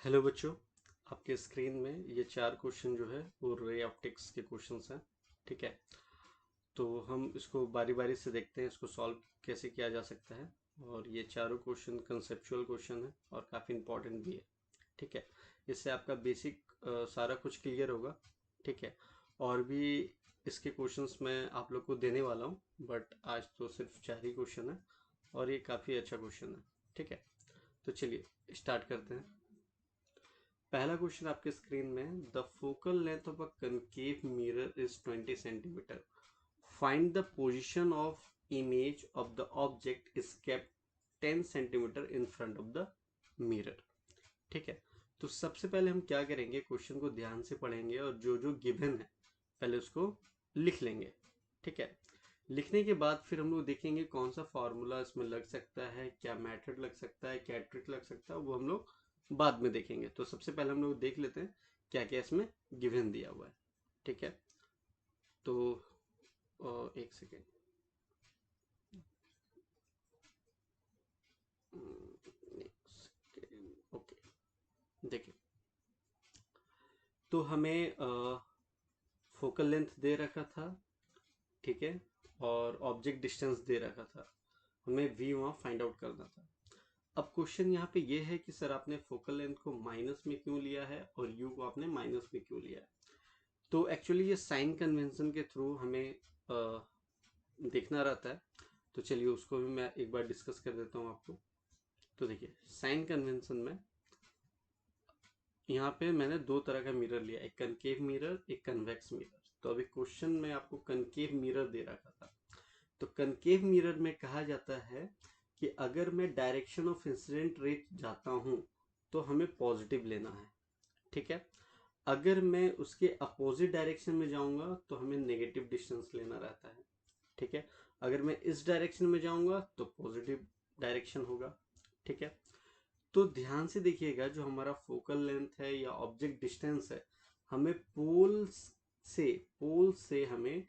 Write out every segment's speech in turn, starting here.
Hello बच्चों, आपके screen में ये 4 क्वेश्चन जो है वो रे ऑप्टिक्स के क्वेश्चंस हैं। ठीक है, तो हम इसको बारी बारी से देखते हैं, इसको सॉल्व कैसे किया जा सकता है। और ये चारों क्वेश्चन कंसेप्चुअल क्वेश्चन है और काफ़ी इंपॉर्टेंट भी है। ठीक है, इससे आपका बेसिक सारा कुछ क्लियर होगा। ठीक है, और भी इसके क्वेश्चंस मैं आप लोग को देने वाला हूँ, बट आज तो सिर्फ 4 ही क्वेश्चन है और ये काफ़ी अच्छा क्वेश्चन है। ठीक है, तो चलिए स्टार्ट करते हैं। पहला क्वेश्चन आपके स्क्रीन में, the focal length of a concave mirror is 20 centimetre, find the position of image of the object is kept 10 centimetre in front of the mirror. ठीक है, तो सबसे पहले हम क्या करेंगे, क्वेश्चन को ध्यान से पढ़ेंगे और जो जो गिवन है पहले उसको लिख लेंगे। ठीक है, लिखने के बाद फिर हम लोग देखेंगे कौन सा फॉर्मूला इसमें लग सकता है, क्या मेथड लग सकता है, क्या ट्रिक लग सकता है, वो हम लोग बाद में देखेंगे। तो सबसे पहले हम लोग देख लेते हैं क्या क्या इसमें गिवन दिया हुआ है। ठीक है, तो एक सेकेंड। ओके, देखिए, तो हमें फोकल लेंथ दे रखा था। ठीक है, और ऑब्जेक्ट डिस्टेंस दे रखा था, हमें वी वहाँ फाइंड आउट करना था। अब क्वेश्चन यहाँ पे ये है कि सर आपने फोकल लेंथ को माइनस में क्यों लिया है और यू को आपने माइनस में क्यों लिया है। तो एक्चुअली ये साइन कन्वेंशन के थ्रू हमें देखना रहता है। तो चलिए उसको भी मैं एक बार डिस्कस कर देता हूँ आपको। तो देखिए, साइन कन्वेंशन में यहाँ पे मैंने दो तरह का मिरर लिया, एक कनकेव मिरर, एक कन्वेक्स मिरर। तो अभी क्वेश्चन में आपको कनकेव मिरर दे रखा था। तो कनकेव मिरर में कहा जाता है कि अगर मैं डायरेक्शन ऑफ इंसिडेंट रे जाता हूँ तो हमें पॉजिटिव लेना है। ठीक है, अगर मैं उसके अपोजिट डायरेक्शन में जाऊंगा तो हमें नेगेटिव डिस्टेंस लेना रहता है। ठीक है, अगर मैं इस डायरेक्शन में जाऊंगा तो पॉजिटिव डायरेक्शन होगा। ठीक है, तो ध्यान से देखिएगा, जो हमारा फोकल लेंथ है या ऑब्जेक्ट डिस्टेंस है, हमें से पोल से हमें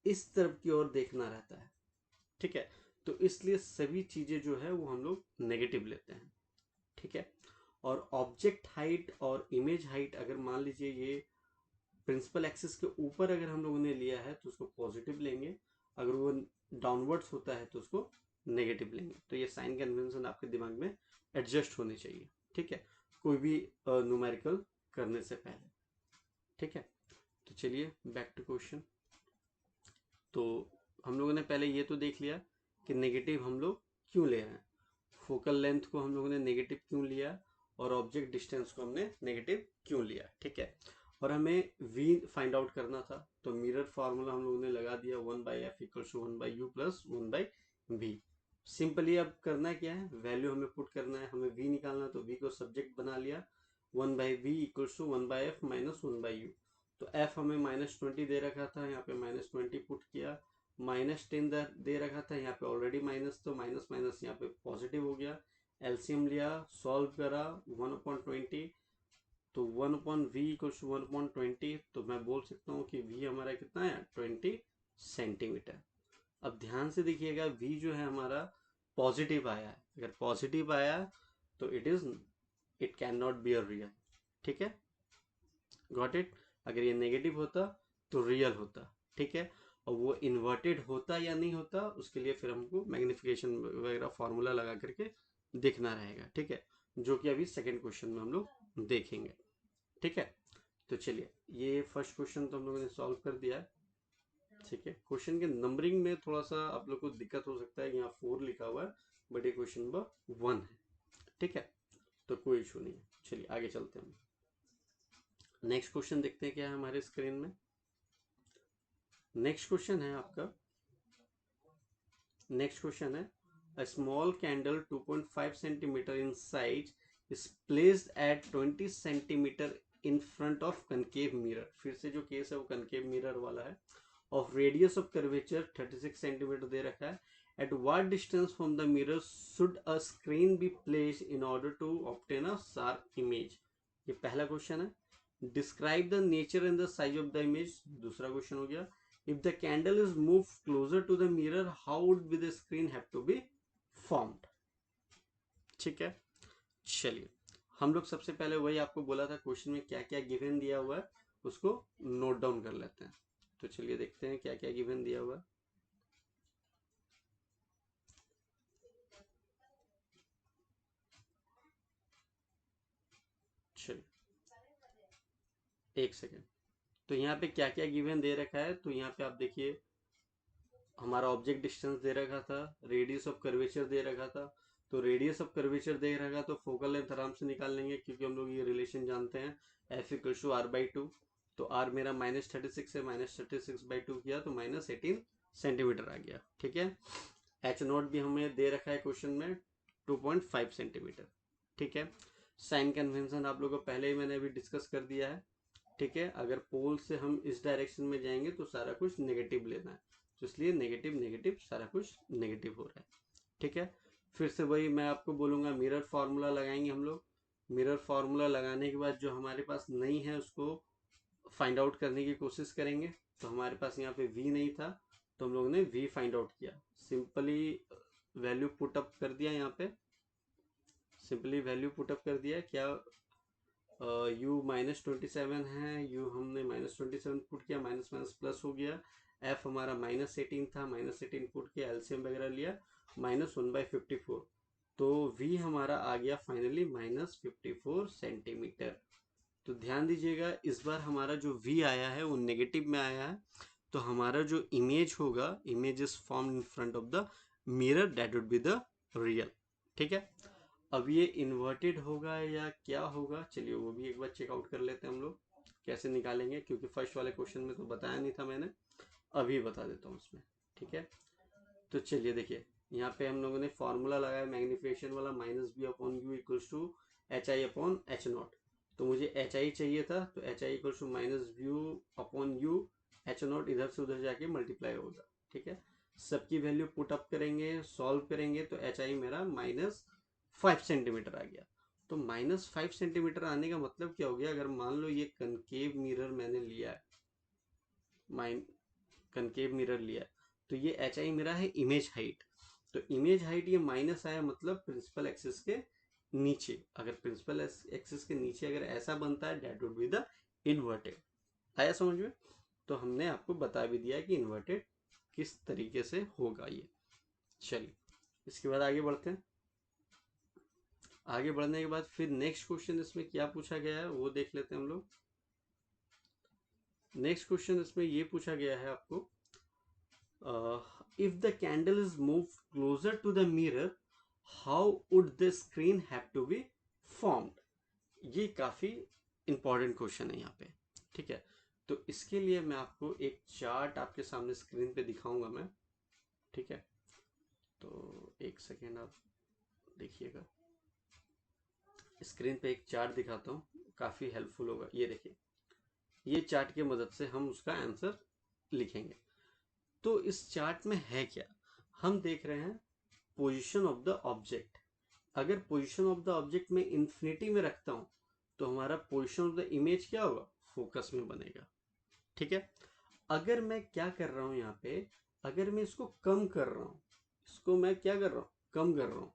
इस तरफ की ओर देखना रहता है। ठीक है, तो इसलिए सभी चीजें जो है वो हम लोग नेगेटिव लेते हैं। ठीक है, और ऑब्जेक्ट हाइट और इमेज हाइट अगर मान लीजिए ये प्रिंसिपल एक्सिस के ऊपर अगर हम लोगों ने लिया है तो उसको पॉजिटिव लेंगे, अगर वो डाउनवर्ड्स होता है तो उसको नेगेटिव लेंगे। तो ये साइन कन्वेंशन आपके दिमाग में एडजस्ट होने चाहिए। ठीक है, कोई भी न्यूमेरिकल करने से पहले। ठीक है, तो चलिए बैक टू क्वेश्चन। तो हम लोगों ने पहले ये तो देख लिया कि नेगेटिव हम लोग क्यों ले रहे हैं, फोकल लेंथ को हम लोगों ने नेगेटिव क्यों लिया और ऑब्जेक्ट डिस्टेंस को हमने नेगेटिव क्यों लिया। ठीक है, और हमें v फाइंड आउट करना था। तो मिरर फार्मूला हम लोगों ने लगा दिया, 1/f equals to 1/u plus 1/v। Simply अब करना क्या है, वैल्यू हमें पुट करना है, हमें v निकालना, तो v को सब्जेक्ट बना लिया, 1/v equals to 1/f minus 1/u। तो f हमें -20 दे रखा था, यहाँ पे -20 पुट किया, -10 दे रखा था, यहाँ पे ऑलरेडी माइनस, तो माइनस माइनस यहाँ पे पॉजिटिव हो गया। एलसीएम लिया, सॉल्व करा, 1/20, तो 1/v इक्वल्स टू 1/20। तो मैं बोल सकता हूँ कि v हमारा कितना है, 20 सेंटीमीटर। अब ध्यान से देखिएगा, v जो है हमारा पॉजिटिव आया है, अगर पॉजिटिव आया तो it can not be a real. ठीक है, गॉट इट। अगर ये नेगेटिव होता तो रियल होता। ठीक है, और वो इन्वर्टेड होता या नहीं होता उसके लिए फिर हमको मैग्निफिकेशन वगैरह फॉर्मूला लगा करके देखना रहेगा। ठीक है, जो कि अभी सेकंड क्वेश्चन में हम लोग देखेंगे। ठीक है, तो चलिए, ये फर्स्ट क्वेश्चन तो हम लोगों ने सॉल्व कर दिया है। ठीक है, क्वेश्चन के नंबरिंग में थोड़ा सा आप लोग को दिक्कत हो सकता है, यहाँ 4 लिखा हुआ है बट ये क्वेश्चन नंबर 1 है। ठीक है, तो कोई इशू नहीं है। चलिए आगे चलते हैं, नेक्स्ट क्वेश्चन देखते हैं क्या है हमारे स्क्रीन में। नेक्स्ट क्वेश्चन है आपका, नेक्स्ट क्वेश्चन है, a small candle 2.5 centimetre in size is placed at 20 centimetre in front of concave mirror. फिर से जो केस है वो कनकेव मिरर वाला है। Of radius of curvature 36 centimetre दे रखा है। At what distance from the mirror should a screen be placed in order to obtain a sharp image. ये पहला क्वेश्चन है। Describe the nature and the size of the image, दूसरा question हो गया। If the candle is moved closer to the mirror, how would be the screen have to be formed? ठीक है, चलिए हम लोग सबसे पहले वही आपको बोला था, क्वेश्चन में क्या क्या गिवन दिया हुआ है उसको नोट डाउन कर लेते हैं। तो चलिए देखते हैं क्या क्या गिवन दिया हुआ है। चलिए एक सेकेंड। तो यहाँ पे क्या क्या गिवन दे रखा है, तो यहाँ पे आप देखिए हमारा ऑब्जेक्ट डिस्टेंस दे रखा था, रेडियस ऑफ कर्वेचर दे रखा था। तो रेडियस ऑफ कर्वेचर दे रखा तो फोकल लेंथ आराम से निकाल लेंगे, क्योंकि हम लोग ये रिलेशन जानते हैं, F equal to R by two. तो आर मेरा -36 है, -36/2 किया तो -18 सेंटीमीटर आ गया। ठीक है। एच नोट भी हमें दे रखा है क्वेश्चन में 2.5 सेंटीमीटर। ठीक है। साइन कन्वेंशन आप लोगों को पहले ही मैंने अभी डिस्कस कर दिया है। ठीक है। अगर पोल से हम इस डायरेक्शन में जाएंगे तो सारा कुछ नेगेटिव लेना है, तो इसलिए नेगेटिव नेगेटिव सारा कुछ नेगेटिव हो रहा है। ठीक है। फिर से वही मैं आपको बोलूँगा, मिरर फार्मूला लगाएंगे हम लोग। मिरर फार्मूला लगाने के बाद जो हमारे पास नहीं है उसको फाइंड आउट करने की कोशिश करेंगे। तो हमारे पास यहाँ पे v नहीं था, तो हम लोगों ने v फाइंड आउट किया। सिंपली वैल्यू पुट अप कर दिया, यहाँ पे सिंपली वैल्यू पुट अप कर दिया। क्या u -27 है, u हमने -27 पुट किया, माइनस माइनस प्लस हो गया। f हमारा -18 था, -18 पुट किया, एलसीएम वगैरह लिया, -1/54। तो v हमारा आ गया फाइनली -54 सेंटीमीटर। तो ध्यान दीजिएगा, इस बार हमारा जो v आया है वो नेगेटिव में आया है। तो हमारा जो इमेज होगा, image is form in front of the mirror, that would be the real. ठीक है। अब ये इन्वर्टेड होगा या क्या होगा, चलिए वो भी एक बार चेकआउट कर लेते हैं हम लोग कैसे निकालेंगे, क्योंकि फर्स्ट वाले क्वेश्चन में तो बताया नहीं था मैंने, अभी बता देता हूँ उसमें। ठीक है। तो चलिए देखिए, यहाँ पे हम लोगों ने फॉर्मूला लगाया मैग्निफिकेशन वाला, -v/u इक्वल्स टू hi/h0। तो मुझे hi चाहिए था, तो hi equals to -v/u h0 इधर से उधर जाके मल्टीप्लाई होगा। ठीक है। सबकी वैल्यू पुट अप करेंगे, सॉल्व करेंगे, तो hi मेरा -5 सेंटीमीटर आ गया। तो -5 सेंटीमीटर आने का मतलब क्या हो गया, अगर मान लो ये कनकेव मिरर मैंने लिया है, कनकेव मिरर लिया है, तो ये एच आई मेरा है इमेज हाइट। तो इमेज हाइट ये माइनस आया, मतलब प्रिंसिपल एक्सिस के नीचे। अगर प्रिंसिपल एक्सिस के नीचे अगर ऐसा बनता है, that would be the inverted. आया समझ में। तो हमने आपको बता भी दिया कि इन्वर्टेड किस तरीके से होगा ये। चलिए इसके बाद आगे बढ़ते हैं। आगे बढ़ने के बाद फिर नेक्स्ट क्वेश्चन इसमें क्या पूछा गया है वो देख लेते हैं हम लोग। नेक्स्ट क्वेश्चन इसमें ये पूछा गया है आपको, if the candle is moved closer to the mirror, how would the screen have to be formed? ये काफी इंपॉर्टेंट क्वेश्चन है यहाँ पे। ठीक है। तो इसके लिए मैं आपको एक चार्ट आपके सामने स्क्रीन पे दिखाऊंगा मैं। ठीक है। तो एक सेकेंड आप देखिएगा, स्क्रीन पे एक चार्ट दिखाता हूँ, काफी हेल्पफुल होगा। ये देखिए, ये चार्ट की मदद से हम उसका आंसर लिखेंगे। तो इस चार्ट में है क्या, हम देख रहे हैं पोजीशन ऑफ द ऑब्जेक्ट। अगर पोजीशन ऑफ द ऑब्जेक्ट में इंफिनिटी में रखता हूं, तो हमारा पोजीशन ऑफ द इमेज क्या होगा, फोकस में बनेगा। ठीक है। अगर मैं क्या कर रहा हूं यहाँ पे, अगर मैं इसको कम कर रहा हूं, इसको मैं क्या कर रहा हूं, कम कर रहा हूं,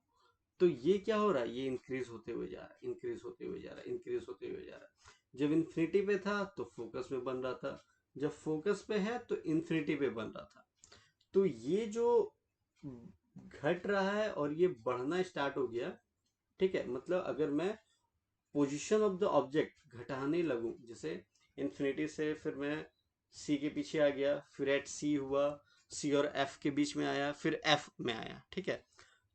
तो ये क्या हो रहा है, ये इंक्रीज होते हुए जा रहा है, इंक्रीज होते हुए जा रहा है, इंक्रीज होते हुए जा रहा है। जब इन्फिनिटी पे था तो फोकस में बन रहा था, जब फोकस पे है तो इन्फिनिटी पे बन रहा था। तो ये जो घट रहा है और ये बढ़ना स्टार्ट हो गया। ठीक है। मतलब अगर मैं पोजीशन ऑफ द ऑब्जेक्ट घटाने लगूं, जैसे इन्फिनिटी से फिर मैं सी के पीछे आ गया, फिर एट सी हुआ, सी और एफ के बीच में आया, फिर एफ में आया। ठीक है।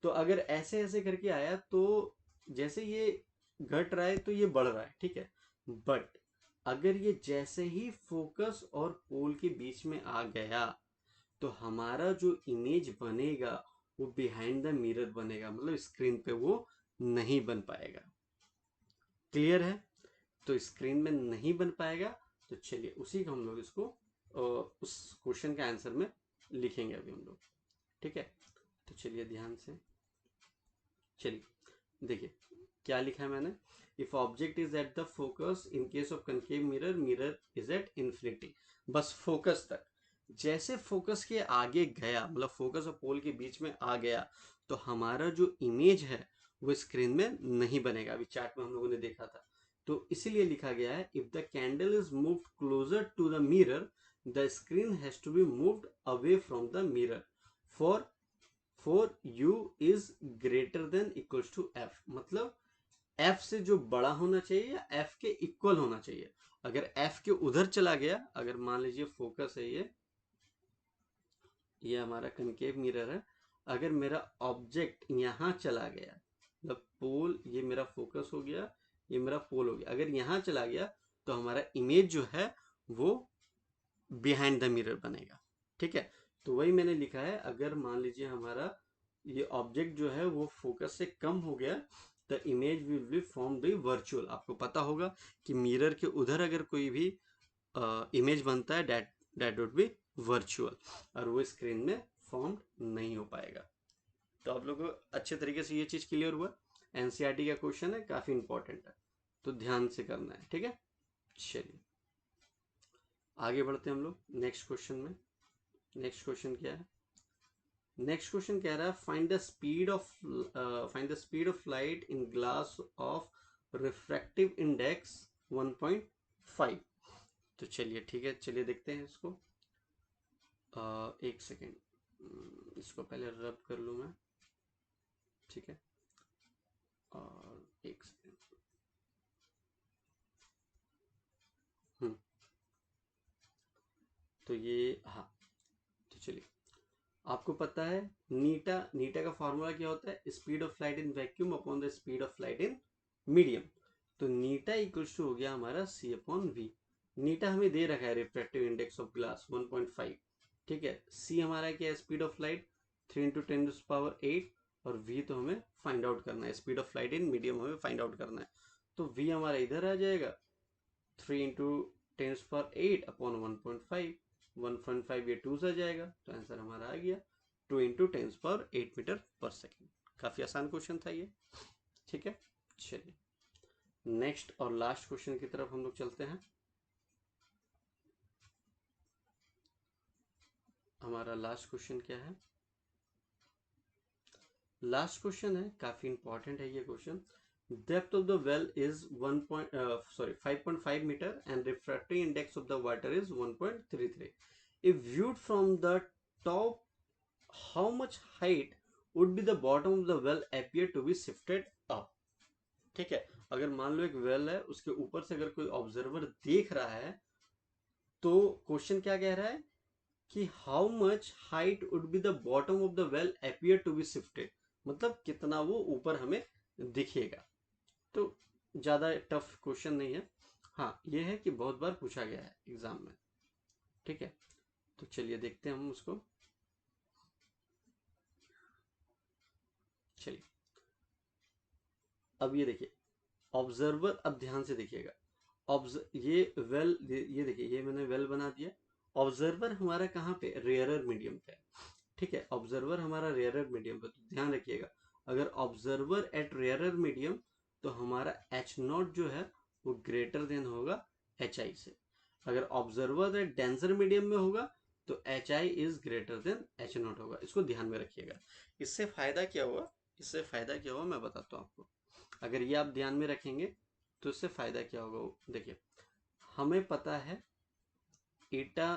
तो अगर ऐसे ऐसे करके आया, तो जैसे ये घट रहा है तो ये बढ़ रहा है। ठीक है। बट अगर ये जैसे ही फोकस और पोल के बीच में आ गया, तो हमारा जो इमेज बनेगा वो बिहाइंड द मिरर बनेगा, मतलब स्क्रीन पे वो नहीं बन पाएगा। क्लियर है। तो स्क्रीन में नहीं बन पाएगा। तो चलिए उसी को हम लोग इसको उस क्वेश्चन का आंसर में लिखेंगे अभी हम लोग। ठीक है। तो चलिए ध्यान से, चलिए देखिए क्या लिखा है मैंने। If object is at the focus in case of concave mirror, mirror is at infinity. बस फोकस तक, जैसे फोकस के आगे गया, मतलब फोकस और पोल के बीच में आ गया, तो हमारा जो इमेज है वो स्क्रीन में नहीं बनेगा। अभी चार्ट में हम लोगों ने देखा था। तो इसीलिए लिखा गया है if the candle is moved closer to the mirror the screen has to be moved away from the mirror for U is greater than equals to F. मतलब एफ से जो बड़ा होना चाहिए या एफ के इक्वल होना चाहिए। अगर एफ के उधर चला गया, अगर मान लीजिए फोकस है ये हमारा कनकेव मिरर है, अगर मेरा ऑब्जेक्ट यहाँ चला गया, मतलब पोल, ये मेरा फोकस हो गया, ये मेरा पोल हो गया, अगर यहाँ चला गया तो हमारा इमेज जो है वो बिहाइंड द मिरर बनेगा। ठीक है, तो वही मैंने लिखा है, अगर मान लीजिए हमारा ये ऑब्जेक्ट जो है वो फोकस से कम हो गया, the image will be form by virtual. आपको पता होगा कि मिरर के उधर अगर कोई भी इमेज बनता है दैट वुड बी वर्चुअल, और वो स्क्रीन में फॉर्म नहीं हो पाएगा। तो आप लोगों को अच्छे तरीके से ये चीज क्लियर हुआ। एनसीईआरटी का क्वेश्चन है, काफी इंपॉर्टेंट है, तो ध्यान से करना है। ठीक है, चलिए आगे बढ़ते हैं हम लोग नेक्स्ट क्वेश्चन में। नेक्स्ट क्वेश्चन क्या है? नेक्स्ट क्वेश्चन कह रहा है find the speed of light in glass of refractive index 1.5। तो चलिए ठीक है, चलिए देखते हैं इसको। एक सेकेंड, इसको पहले रब कर लूँ मैं। ठीक है, और एक सेकेंड। तो ये, हाँ, तो चलिए, आपको पता है नीटा का फॉर्मूला क्या होता है? Speed of light in vacuum upon the speed of light in medium. तो नीटा इक्वल्स टू हो गया हमारा सी अपॉन वी। नीटा हमें दे रखा है रिफ्रैक्टिव इंडेक्स ऑफ ग्लास 1.5। ठीक है, सी हमारा क्या है? स्पीड ऑफ लाइट 3 × 10⁸, और वी तो हमें फाइंड आउट करना है, speed of light in medium हमें फाइंड आउट करना है। तो वी हमारा इधर आ जाएगा 3 × 10⁸ अपॉन 1.5। 1.5 ये 2 से जाएगा, तो आंसर हमारा आ गया 2 × 10⁸ मीटर पर सेकेंड। काफी आसान क्वेश्चन था ये। ठीक है, चलिए नेक्स्ट और लास्ट क्वेश्चन की तरफ हम लोग चलते हैं। हमारा लास्ट क्वेश्चन क्या है? लास्ट क्वेश्चन है, काफी इंपॉर्टेंट है ये question. Depth of the well is 5.5 metre and refractive index of the water is 1.33। If viewed from the top how much height would be the bottom of the well appear to be shifted up. ठीक है, अगर मान लो एक well है, उसके ऊपर से अगर कोई ऑब्जर्वर देख रहा है, तो क्वेश्चन क्या कह रहा है कि how much height would be the bottom of the well appear to be shifted, मतलब कितना वो ऊपर हमें दिखेगा। तो ज्यादा टफ क्वेश्चन नहीं है, हाँ ये है कि बहुत बार पूछा गया है एग्जाम में। ठीक है, तो चलिए देखते हैं हम उसको। चलिए अब ये देखिए ऑब्जर्वर, अब ध्यान से देखिएगा। ये वेल, ये देखिए, ये मैंने वेल बना दिया। ऑब्जर्वर हमारा कहाँ पे? रेयरर मीडियम पे। ठीक है, ऑब्जर्वर हमारा रेयरर मीडियम पे, तो ध्यान रखिएगा अगर ऑब्जर्वर एट रेयरर मीडियम, तो हमारा H0 जो है वो ग्रेटर देन होगा HI से। अगर ऑब्जर्वर एट डेंसर मीडियम में होगा तो HI is greater then H0 होगा। इसको ध्यान में रखिएगा। इससे फायदा क्या हुआ? इससे फायदा क्या हुआ मैं बताता हूँ आपको। अगर ये आप ध्यान में रखेंगे तो इससे फायदा क्या होगा। देखिए हमें पता है eta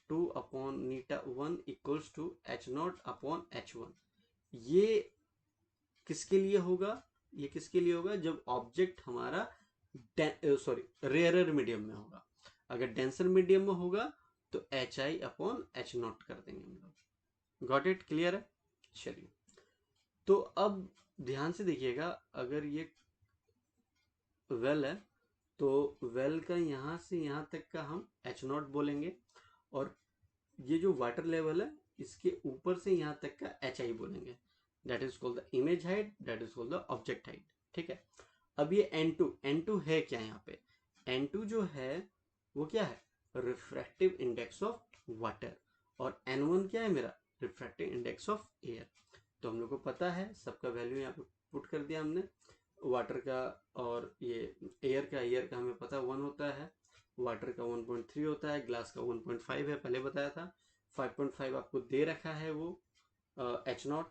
2 upon eta 1 equals to H0 upon H1। ये किसके लिए होगा? ये किसके लिए होगा? जब ऑब्जेक्ट हमारा रेयरर मीडियम में होगा। अगर डेंसर मीडियम में होगा तो HI अपॉन H0 कर देंगे हम लोग। Got it? क्लियर है? चलिए, तो अब ध्यान से देखिएगा, अगर ये वेल है तो वेल का यहां से यहां तक का हम H0 बोलेंगे, और ये जो वाटर लेवल है इसके ऊपर से यहां तक का HI बोलेंगे। That is called the image height, that is called the object height. ठीक है, अब ये N2 है क्या यहाँ पे? N2 जो है वो क्या है? रिफ्रैक्टिव इंडेक्स ऑफ वाटर, और N1 क्या है मेरा? Refractive index of air. तो हम लोग को पता है, सबका वैल्यू यहाँ पे पुट कर दिया हमने। वाटर का और ये एयर का हमें पता 1 होता है, वाटर का 1.3 होता है, ग्लास का 1.5 है, पहले बताया था। 5.5 आपको दे रखा है वो H0,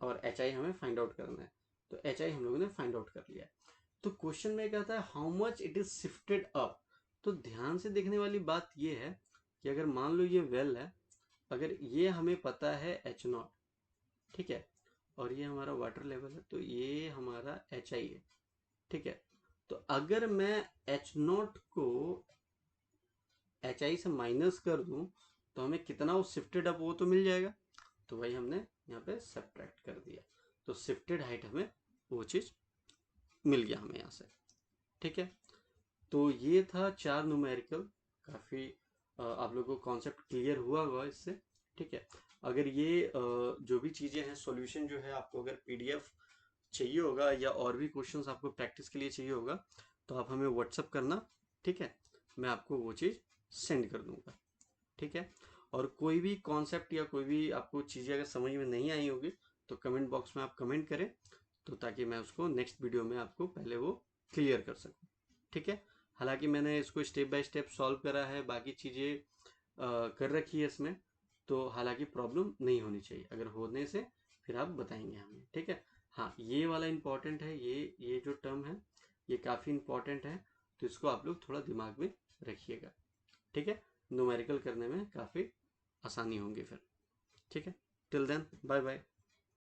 और HI हमें फाइंड आउट करना है। तो एच आई हम लोगों ने फाइंड आउट कर लिया है। तो क्वेश्चन में कहता है how much it is shifted up. तो ध्यान से देखने वाली बात ये है कि अगर मान लो ये वेल है, अगर ये हमें पता है एच नॉट, ठीक है, और ये हमारा वाटर लेवल है, तो ये हमारा एच आई है, ठीक है। तो अगर मैं एच नॉट को एच आई से माइनस कर दूं तो हमें कितना वो शिफ्टेड अप वो तो मिल जाएगा, तो वही हमने यहाँ पे सब्ट्रैक्ट कर दिया। तो शिफ्टेड हाइट हमें वो चीज मिल गया हमें यहाँ से, ठीक है। तो ये था 4 न्यूमेरिकल। काफ़ी आप लोगों को कॉन्सेप्ट क्लियर हुआ होगा इससे, ठीक है। अगर ये जो भी चीज़ें हैं, सॉल्यूशन जो है, आपको अगर पीडीएफ चाहिए होगा या और भी क्वेश्चंस आपको प्रैक्टिस के लिए चाहिए होगा, तो आप हमें व्हाट्सअप करना, ठीक है। मैं आपको वो चीज़ सेंड कर दूंगा, ठीक है। और कोई भी कॉन्सेप्ट या कोई भी आपको चीज़ें अगर समझ में नहीं आई होगी तो कमेंट बॉक्स में आप कमेंट करें, तो ताकि मैं उसको नेक्स्ट वीडियो में आपको पहले वो क्लियर कर सकूं, ठीक है। हालांकि मैंने इसको स्टेप बाय स्टेप सॉल्व करा है, बाकी चीज़ें कर रखी है इसमें, तो हालांकि प्रॉब्लम नहीं होनी चाहिए। अगर होने से फिर आप बताएंगे हमें, ठीक है। हाँ, ये वाला इम्पॉर्टेंट है, ये जो टर्म है ये काफ़ी इम्पॉर्टेंट है, तो इसको आप लोग थोड़ा दिमाग में रखिएगा, ठीक है। न्यूमेरिकल करने में काफ़ी आसानी होंगी फिर, ठीक है। Till then bye bye.